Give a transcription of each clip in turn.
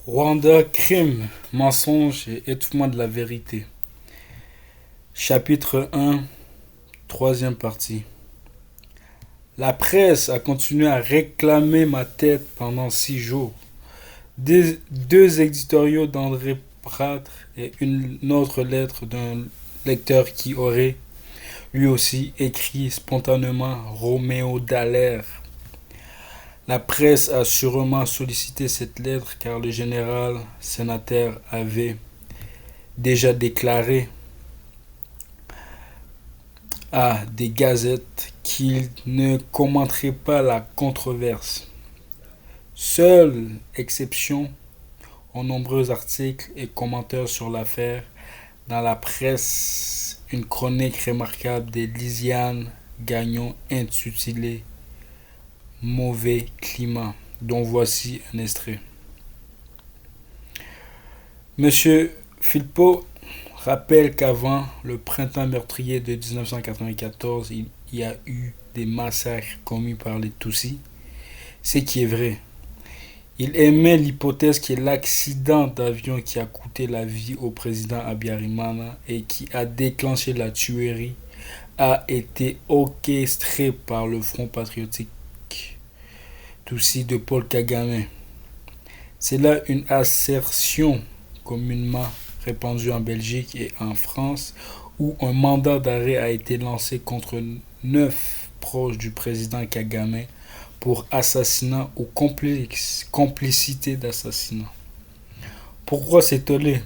Rwanda, crime, mensonge et étouffement de la vérité. Chapitre 1, troisième partie. La presse a continué à réclamer ma tête pendant 6 jours. Deux éditoriaux d'André Pratre et une autre lettre d'un lecteur qui aurait lui aussi écrit spontanément Roméo Dallaire. La presse a sûrement sollicité cette lettre car le général sénateur avait déjà déclaré à des gazettes qu'il ne commenterait pas la controverse. Seule exception aux nombreux articles et commentaires sur l'affaire dans la presse, une chronique remarquable de Lisiane Gagnon intitulée Mauvais climat, dont voici un extrait. Monsieur Philpot rappelle qu'avant le printemps meurtrier de 1994, il y a eu des massacres commis par les Tutsis, ce qui est vrai. Il émet l'hypothèse que l'accident d'avion qui a coûté la vie au président Habyarimana et qui a déclenché la tuerie a été orchestré par le Front patriotique Tutsi de Paul Kagame. C'est là une assertion communément répandue en Belgique et en France où un mandat d'arrêt a été lancé contre 9 proches du président Kagame pour assassinat ou complicité d'assassinat. Pourquoi s'étonner?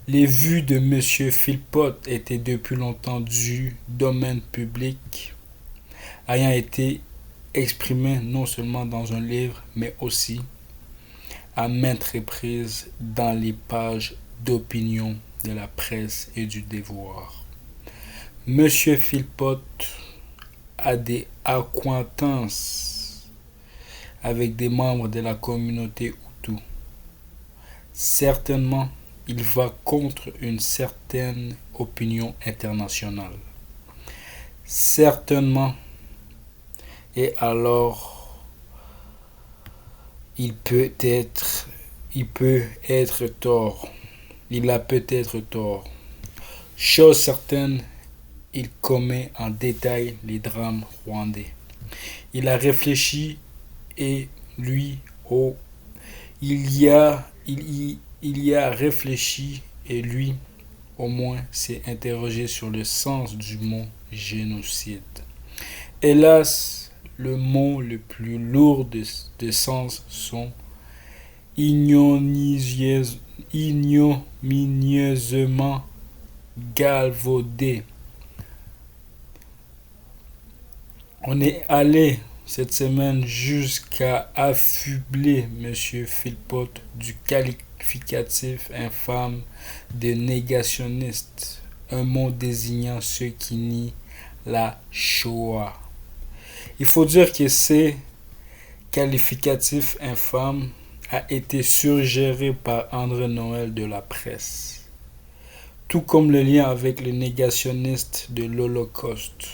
Les vues de M. Philpot étaient depuis longtemps du domaine public, ayant été exprimées non seulement dans un livre, mais aussi à maintes reprises dans les pages d'opinion de la presse et du devoir. M. Philpot a des acquaintances avec des membres de la communauté Hutu. Certainement, il va contre une certaine opinion internationale. Certainement, et alors, il peut être tort. Il a peut-être tort. Chose certaine, il commet en détail les drames rwandais. Il a réfléchi et lui, oh, il y a réfléchi et lui, au moins, s'est interrogé sur le sens du mot génocide. Hélas, le mot le plus lourd de sens sont ignominieusement galvaudés. On est allé cette semaine jusqu'à affubler M. Philpot du qualificatif infâme de négationniste, un mot désignant ceux qui nient la Shoah. Il faut dire que ce qualificatif infâme a été suggéré par André Noël de la presse, tout comme le lien avec les négationnistes de l'Holocauste.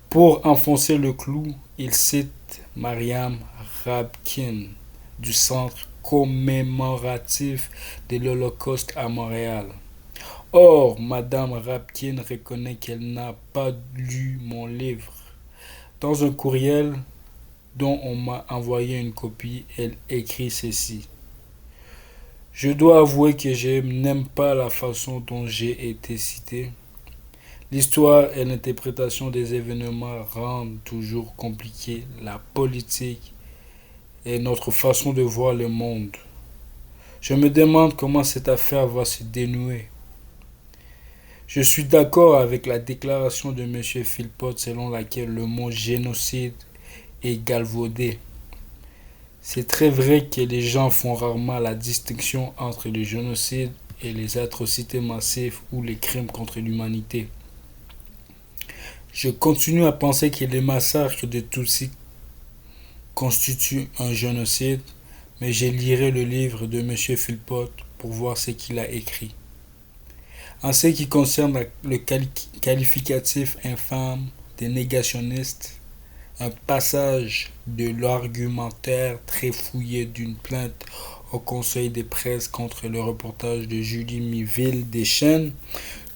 Pour enfoncer le clou, il cite Mariam Rabkin du Centre commémoratif de l'Holocauste à Montréal. Or, Madame Rabkin reconnaît qu'elle n'a pas lu mon livre. Dans un courriel dont on m'a envoyé une copie, elle écrit ceci. Je dois avouer que je n'aime pas la façon dont j'ai été cité. L'histoire et l'interprétation des événements rendent toujours compliquée la politique et notre façon de voir le monde. Je me demande comment cette affaire va se dénouer. Je suis d'accord avec la déclaration de M. Philpot selon laquelle le mot génocide est galvaudé. C'est très vrai que les gens font rarement la distinction entre le génocide et les atrocités massives ou les crimes contre l'humanité. Je continue à penser que les massacres de Tutsis constituent un génocide, mais je lirai le livre de M. Philpot pour voir ce qu'il a écrit. En ce qui concerne le qualificatif infâme des négationnistes, un passage de l'argumentaire très fouillé d'une plainte au Conseil des presses contre le reportage de Julie Miville-Deschênes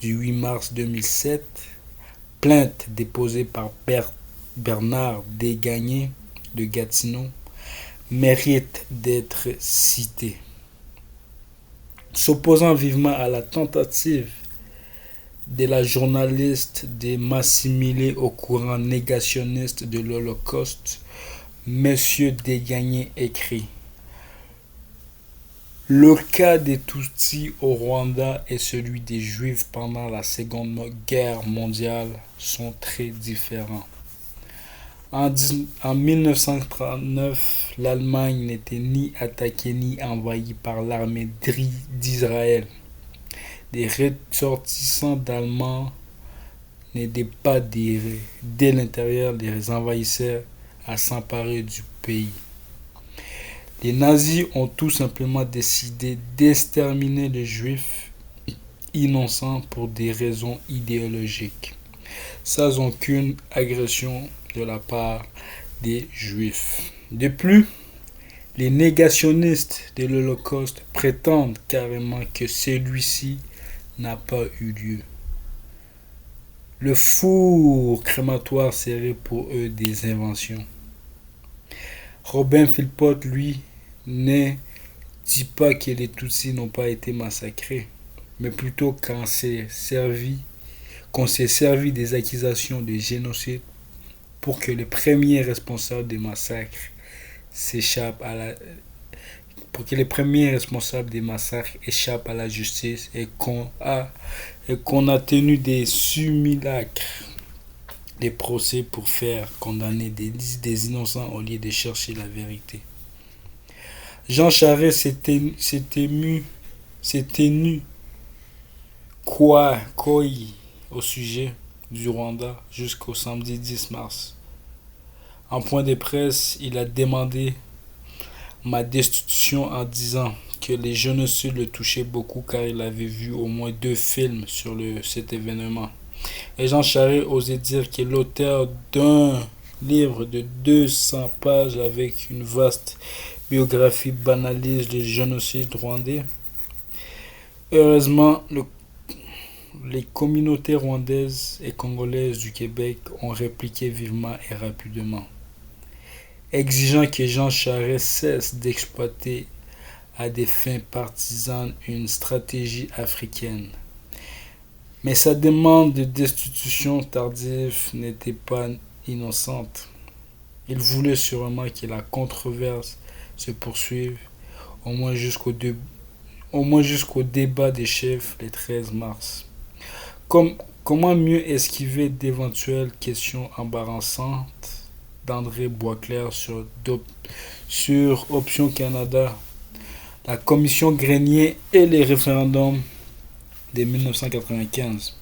du 8 mars 2007, plainte déposée par Bernard Desgagnés de Gatineau, mérite d'être citée. S'opposant vivement à la tentative de la journaliste de m'assimiler au courant négationniste de l'Holocauste, M. Desgagnés écrit: le cas des Tutsis au Rwanda et celui des Juifs pendant la Seconde Guerre mondiale sont très différents. En 1939, l'Allemagne n'était ni attaquée ni envahie par l'armée d'Israël. Des ressortissants d'Allemands n'aidaient pas dès l'intérieur des envahisseurs à s'emparer du pays. Les nazis ont tout simplement décidé d'exterminer les juifs innocents pour des raisons idéologiques, sans aucune agression de la part des juifs. De plus, les négationnistes de l'Holocauste prétendent carrément que celui-ci n'a pas eu lieu. Le four crématoire serait pour eux des inventions. Robin Philpott, lui, ne dit pas que les Tutsis n'ont pas été massacrés, mais plutôt qu'on s'est servi des accusations de génocide pour que les premiers responsables des massacres échappent à la justice et qu'on a tenu des simulacres des procès pour faire condamner des innocents au lieu de chercher la vérité. Jean Charest s'est tenu quoi au sujet du Rwanda jusqu'au samedi 10 mars. En point de presse, il a demandé ma destitution en disant que les génocides le touchaient beaucoup car il avait vu au moins 2 films sur cet événement. Et Jean Charest osait dire que l'auteur d'un livre de 200 pages avec une vaste biographie banalise le génocide rwandais. Heureusement, les communautés rwandaises et congolaises du Québec ont répliqué vivement et rapidement, exigeant que Jean Charest cesse d'exploiter à des fins partisanes une stratégie africaine. Mais sa demande de destitution tardive n'était pas innocente. Il voulait sûrement que la controverse se poursuive, au moins jusqu'au débat des chefs le 13 mars. Comment mieux esquiver d'éventuelles questions embarrassantes d'André Boisclair sur Option Canada, la commission Grenier et les référendums de 1995.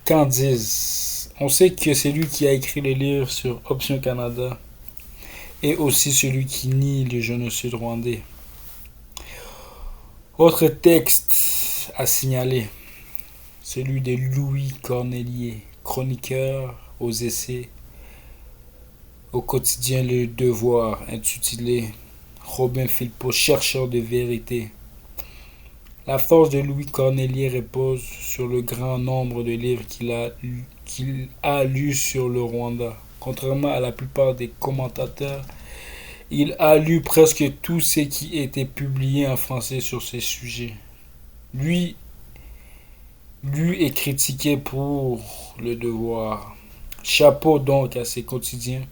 Qu'en disent? On sait que c'est lui qui a écrit le livre sur Option Canada et aussi celui qui nie le génocide rwandais. Autre texte à signaler, celui de Louis Cornelier, chroniqueur aux essais au quotidien Le Devoir, intitulé Robin Philpott, chercheur de vérité. La force de Louis Cornelier repose sur le grand nombre de livres qu'il a lus sur le Rwanda. Contrairement à la plupart des commentateurs, il a lu presque tout ce qui était publié en français sur ces sujets. Lui est critiqué pour Le Devoir. Chapeau donc à ses quotidiens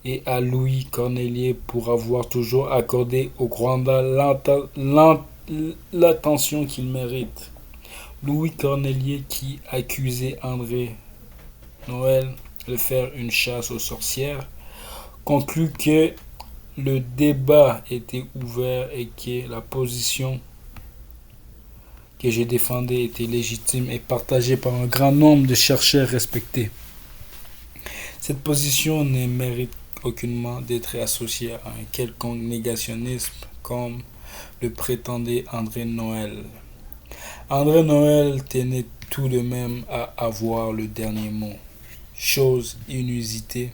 et à Louis Cornelier pour avoir toujours accordé au Rwanda l'attention qu'il mérite. Louis Cornelier qui accusait André Noël de faire une chasse aux sorcières conclut que le débat était ouvert et que la position que je défendais était légitime et partagée par un grand nombre de chercheurs respectés. Cette position ne mérite aucunement d'être associée à un quelconque négationnisme comme le prétendait André Noël. André Noël tenait tout de même à avoir le dernier mot. Chose inusitée,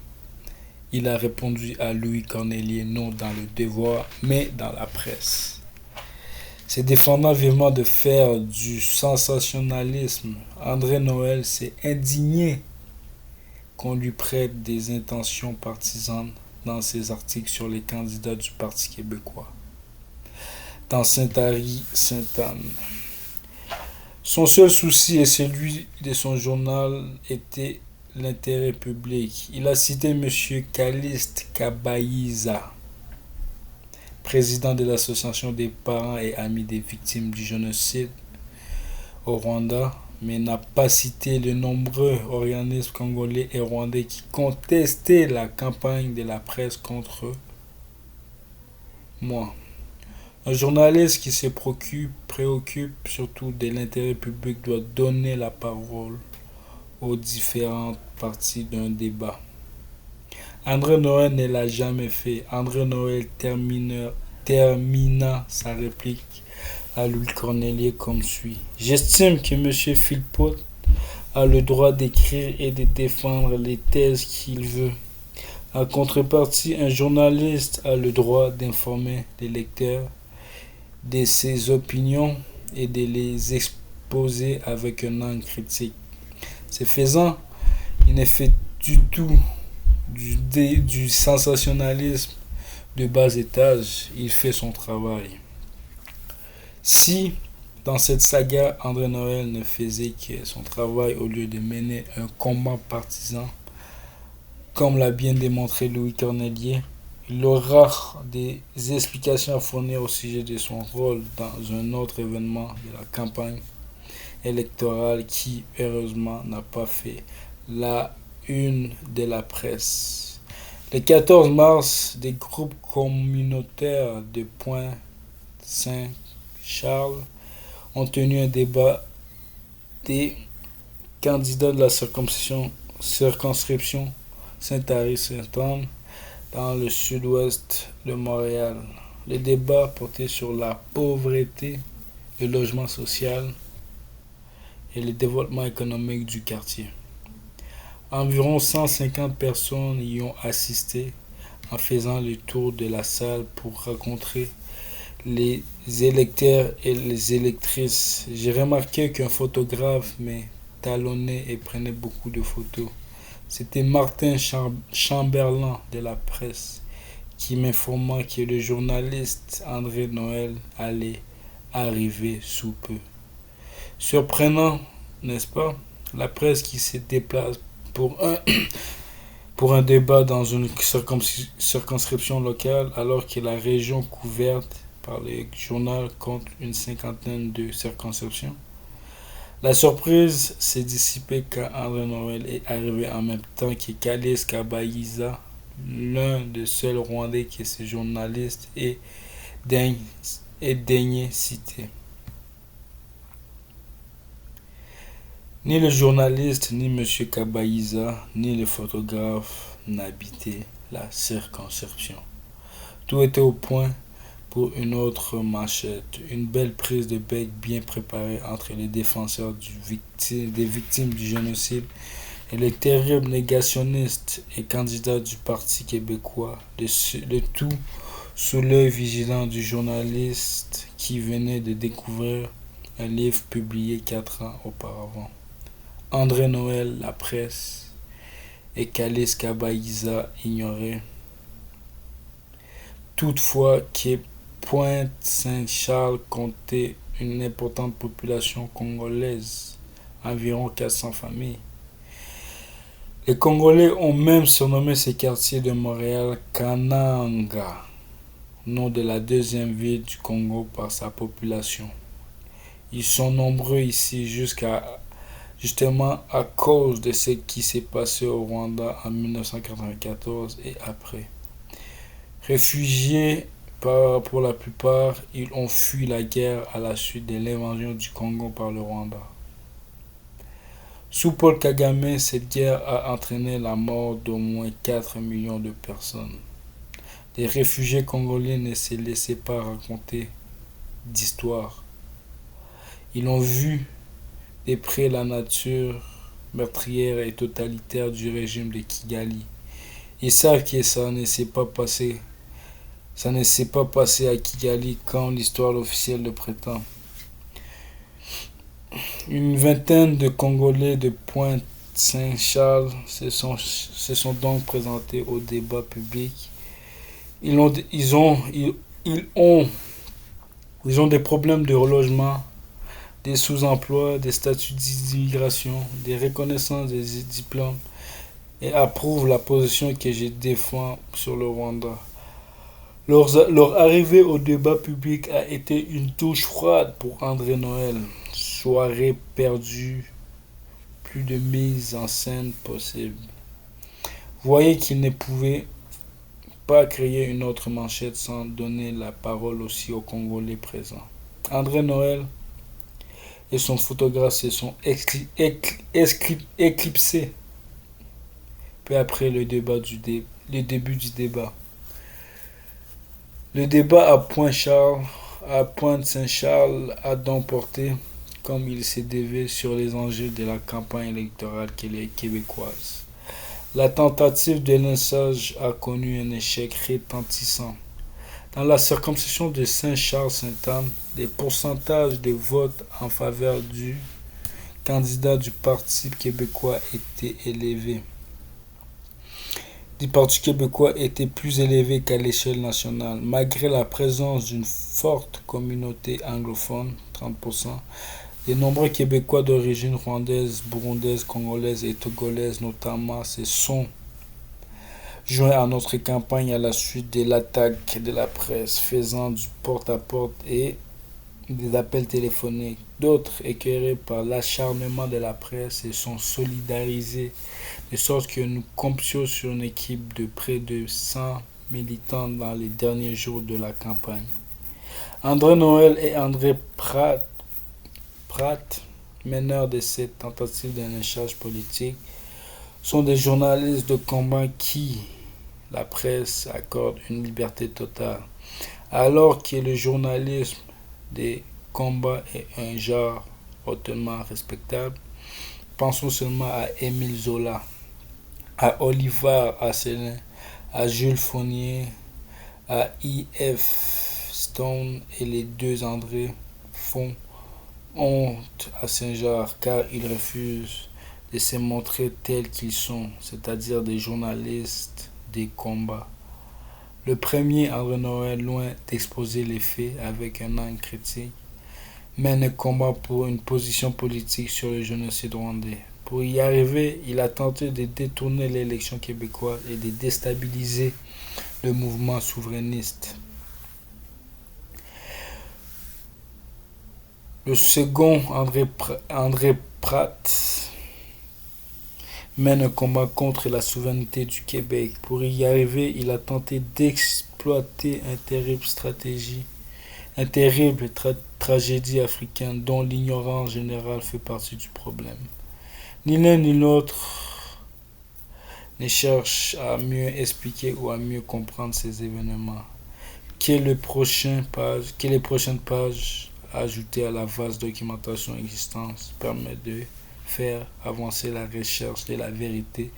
Il a répondu à Louis Cornelier non dans le devoir, mais dans la presse. Se défendant vivement de faire du sensationnalisme, André Noël s'est indigné qu'on lui prête des intentions partisanes dans ses articles sur les candidats du Parti québécois. Dans Sainte-Anne. Son seul souci et celui de son journal était l'intérêt public. Il a cité M. Caliste Kabayiza, président de l'association des parents et amis des victimes du génocide au Rwanda, mais n'a pas cité les nombreux organismes congolais et rwandais qui contestaient la campagne de la presse contre moi. Un journaliste qui se préoccupe surtout de l'intérêt public doit donner la parole aux différentes parties d'un débat. André Noël ne l'a jamais fait. André Noël termina sa réplique à Louis Cornelier comme suit. J'estime que M. Philpott a le droit d'écrire et de défendre les thèses qu'il veut. En contrepartie, un journaliste a le droit d'informer les lecteurs de ses opinions et de les exposer avec un angle critique. Ce faisant, il ne fait du tout du sensationnalisme de bas étage, il fait son travail. Si, dans cette saga, André Noël ne faisait que son travail au lieu de mener un combat partisan, comme l'a bien démontré Louis Cornelier, il aura des explications à fournir au sujet de son rôle dans un autre événement de la campagne électorale qui, heureusement, n'a pas fait la une de la presse. Le 14 mars, des groupes communautaires de Pointe-Saint-Charles ont tenu un débat des candidats de la circonscription Sainte-Marie-Sainte-Anne dans le sud-ouest de Montréal. Le débat portait sur la pauvreté, le logement social et le développement économique du quartier. Environ 150 personnes y ont assisté en faisant le tour de la salle pour rencontrer les électeurs et les électrices. J'ai remarqué qu'un photographe me talonnait et prenait beaucoup de photos. C'était Martin Chamberlain de la presse qui m'informa que le journaliste André Noël allait arriver sous peu. Surprenant, n'est-ce pas? La presse qui se déplace pour un débat dans une circonscription locale alors que la région couverte par le journal compte une cinquantaine de circonscriptions. La surprise s'est dissipée quand André Noël est arrivé en même temps que Caliste Kabayiza, l'un des seuls Rwandais que ce journaliste ait daigné citer. Ni le journaliste, ni M. Kabayiza, ni le photographe n'habitaient la circonscription. Tout était au point pour une autre manchette, une belle prise de bec bien préparée entre les défenseurs des victimes du génocide et les terribles négationnistes et candidats du Parti québécois, le tout sous l'œil vigilant du journaliste qui venait de découvrir un livre publié 4 ans auparavant. André Noël, la presse, et Caliste Kabayiza ignoraient toutefois que Pointe-Saint-Charles comptait une importante population congolaise, environ 400 familles. Les Congolais ont même surnommé ces quartiers de Montréal Kananga, nom de la deuxième ville du Congo par sa population. Ils sont nombreux ici justement à cause de ce qui s'est passé au Rwanda en 1994 et après. Réfugiés pour la plupart, ils ont fui la guerre à la suite de l'invasion du Congo par le Rwanda. Sous Paul Kagame, cette guerre a entraîné la mort d'au moins 4 millions de personnes. Les réfugiés congolais ne se laissaient pas raconter d'histoire. Ils ont vu de près la nature meurtrière et totalitaire du régime de Kigali Ils savent que ça ne s'est pas passé à Kigali quand l'histoire officielle le prétend. Une vingtaine de Congolais de Pointe-Saint-Charles se sont donc présentés au débat public. Ils ont, ils ont, ils ont, ils ont des problèmes de relogement, des sous-emplois, des statuts d'immigration, des reconnaissances des diplômes et approuvent la position que je défends sur le Rwanda. Leur arrivée au débat public a été une douche froide pour André Noël. Soirée perdue, plus de mise en scène possible. Voyez qu'il ne pouvait pas créer une autre manchette sans donner la parole aussi aux Congolais présents. André Noël et son photographe se sont éclipsés peu après le début du débat. Le débat à Pointe-Saint-Charles a donc porté, comme il se devait, sur les enjeux de la campagne électorale québécoise. La tentative de lynchage a connu un échec retentissant. Dans la circonscription de Saint-Charles-Sainte-Anne, les pourcentages de votes en faveur du candidat du Parti québécois étaient élevés. Du Parti québécois était plus élevé qu'à l'échelle nationale, malgré la présence d'une forte communauté anglophone, 30%. De nombreux Québécois d'origine rwandaise, burundaise, congolaise et togolaise notamment se sont joints à notre campagne à la suite de l'attaque de la presse faisant du porte-à-porte et des appels téléphoniques. D'autres, écœurés par l'acharnement de la presse, se sont solidarisés de sorte que nous comptions sur une équipe de près de 100 militants dans les derniers jours de la campagne. André Noël et André Pratt, meneurs de cette tentative de lynchage politique, sont des journalistes de combat qui la presse accorde une liberté totale, alors que le journalisme des combats est un genre hautement respectable. Pensons seulement à Émile Zola, à Oliver Asselin, à Jules Fournier, à E.F. Stone et les deux André font honte à Saint-Georges car ils refusent de se montrer tels qu'ils sont, c'est-à-dire des journalistes des combats. Le premier, André Noël, loin d'exposer les faits avec un angle critique, mène un combat pour une position politique sur le génocide rwandais. Pour y arriver, il a tenté de détourner l'élection québécoise et de déstabiliser le mouvement souverainiste. Le second, André Pratt, mène un combat contre la souveraineté du Québec. Pour y arriver, il a tenté d'exploiter une terrible tragédie africaine dont l'ignorance générale fait partie du problème. Ni l'un ni l'autre ne cherche à mieux expliquer ou à mieux comprendre ces événements. Que les prochaines pages ajoutées à la vaste documentation existante permettent de faire avancer la recherche de la vérité,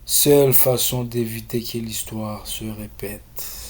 seule façon d'éviter que l'histoire se répète.